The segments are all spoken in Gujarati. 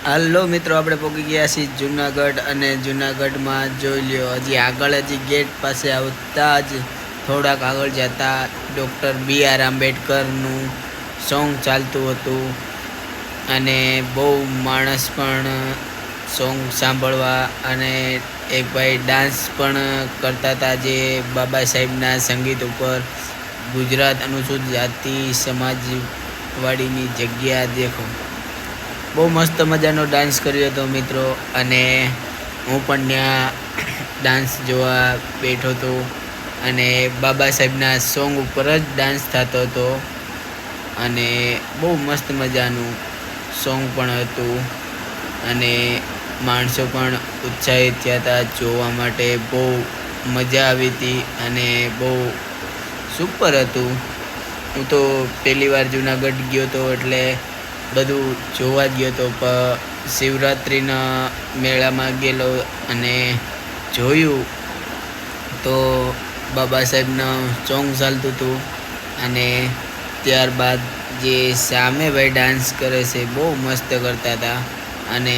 હાલો મિત્રો, આપણે પહોંચી ગયા છીએ જુનાગઢ અને જુનાગઢમાં જોઈ લ્યો હજી આગળ ગેટ પાસે આવતા જ થોડાક આગળ જતા ડૉક્ટર BR આંબેડકરનું સોંગ ચાલતું હતું અને બહુ માણસ પણ સોંગ સાંભળવા અને એક ભાઈ ડાન્સ પણ કરતા હતા જે બાબા સાહેબના સંગીત ઉપર ગુજરાત અનુસૂચિત જાતિ સમાજવાડીની જગ્યા દેખો. બહુ મસ્ત મજાનો ડાન્સ કર્યો હતો મિત્રો અને હું પણ ત્યાં ડાન્સ જોવા બેઠો હતો અને બાબા સાહેબના સોંગ ઉપર જ ડાન્સ થતો હતો અને બહુ મસ્ત મજાનું સોંગ પણ હતું અને માણસો પણ ઉત્સાહિત થયા હતા જોવા માટે. બહુ મજા આવી હતી અને બહુ સુપર હતું. હું તો પહેલી વાર જુનાગઢ ગયો હતો એટલે બધું જોવા જ ગયો હતો, પણ શિવરાત્રિના મેળામાં ગયેલો અને જોયું તો બાબા સાહેબનું સોંગ ચાલતું હતું અને ત્યારબાદ જે સામે ભાઈ ડાન્સ કરે છે બહુ મસ્ત કરતા હતા અને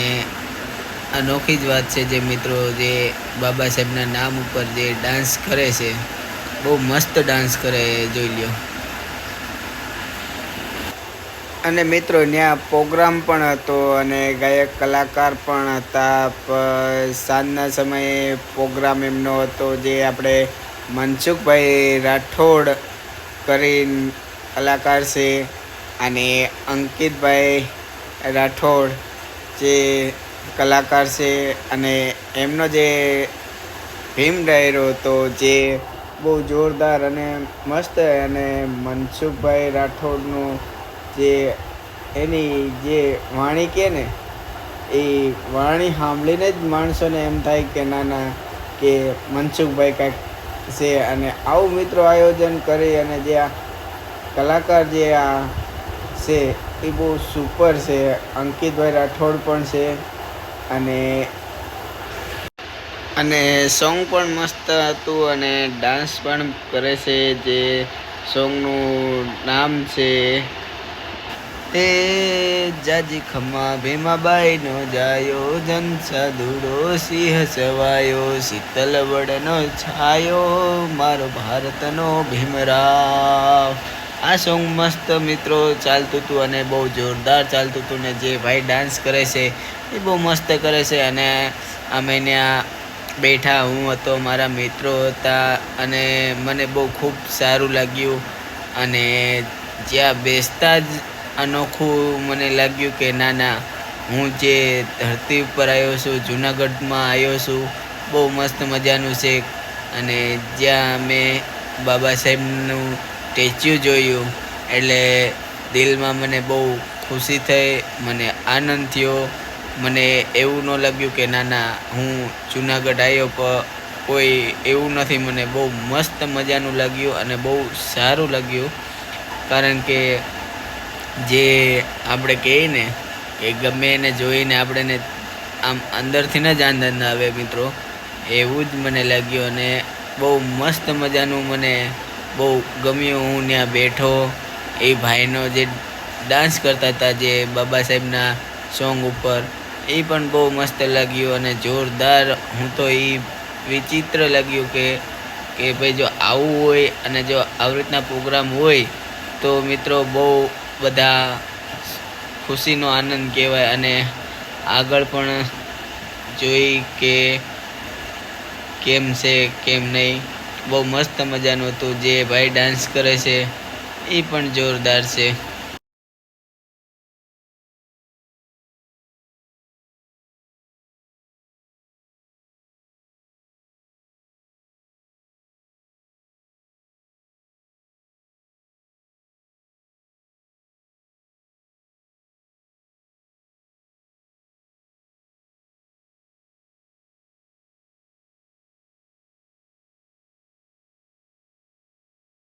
અનોખી જ વાત છે જે મિત્રો જે બાબા સાહેબના નામ ઉપર જે ડાન્સ કરે છે બહુ મસ્ત ડાન્સ કરે, જોઈ લ્યો. અને મિત્રો ત્યાં પ્રોગ્રામ પણ હતો અને ગાયક કલાકાર પણ હતા. સાંજના સમયે પ્રોગ્રામ એમનો હતો જે આપણે મનસુખભાઈ રાઠોડ કરીને કલાકાર છે અને અંકિતભાઈ રાઠોડ જે કલાકાર છે અને એમનો જે ભીમ ડાયરો હતો જે બહુ જોરદાર અને મસ્ત. અને મનસુખભાઈ રાઠોડનું જે એની જે વાણી કહે ને એ વાણી સાંભળીને જ માણસોને એમ થાય કે ના કે મનસુખભાઈ કાંઈક છે. અને આવું મિત્રો આયોજન કરી અને જે આ કલાકાર જે આ છે એ બહુ સુપર છે. અંકિતભાઈ રાઠોડ પણ છે અને સોંગ પણ મસ્ત હતું અને ડાન્સ પણ કરે છે. જે સોંગનું નામ છે એ જાજી ખમ્મા ભીમાબાઈનો જાયો, જનસાદુડો સિંહ સવાયો, શીતલ વડનો છાયો, મારો ભારતનો ભીમરાવ. આ સોંગ મસ્ત મિત્રો ચાલતું હતું અને બહુ જોરદાર ચાલતું હતું ને જે ભાઈ ડાન્સ કરે છે એ બહુ મસ્ત કરે છે. અને અમે ત્યાં બેઠા, હું હતો, મારા મિત્રો હતા અને મને બહુ ખૂબ સારું લાગ્યું. અને જ્યાં બેસતા જ અનોખું મને લાગ્યું કે ના હું જે ધરતી ઉપર આવ્યો છું, જુનાગઢમાં આવ્યો છું, બહુ મસ્ત મજાનું છે. અને જ્યાં મેં બાબા સાહેબનું સ્ટેચ્યુ જોયું એટલે દિલમાં મને બહુ ખુશી થઈ, મને આનંદ થયો. મને એવું ન લાગ્યું કે ના હું જુનાગઢ આવ્યો પણ કોઈ એવું નથી. મને બહુ મસ્ત મજાનું લાગ્યું અને બહુ સારું લાગ્યું. કારણ કે જે આપણે કહીએ ને કે ગમે એને જોઈને આપણને આમ અંદરથી જ આનંદ આવે મિત્રો, એવું જ મને લાગ્યું અને બહુ મસ્ત મજાનું મને બહુ ગમ્યું. હું ત્યાં બેઠો, એ ભાઈનો જે ડાન્સ કરતા હતા જે બાબા સાહેબના સોંગ ઉપર, એ પણ બહુ મસ્ત લાગ્યું અને જોરદાર. હું તો એ વિચિત્ર લાગ્યું કે ભાઈ જો આવું હોય અને જો આવી રીતના પ્રોગ્રામ હોય તો મિત્રો બહુ બધા ખુશીનો આનંદ કહેવાય. અને આગળ પણ જોઈ કે કેમ છે કેમ નહીં, બહુ મસ્ત મજાનું હતું. જે ભાઈ ડાન્સ કરે છે એ પણ જોરદાર છે.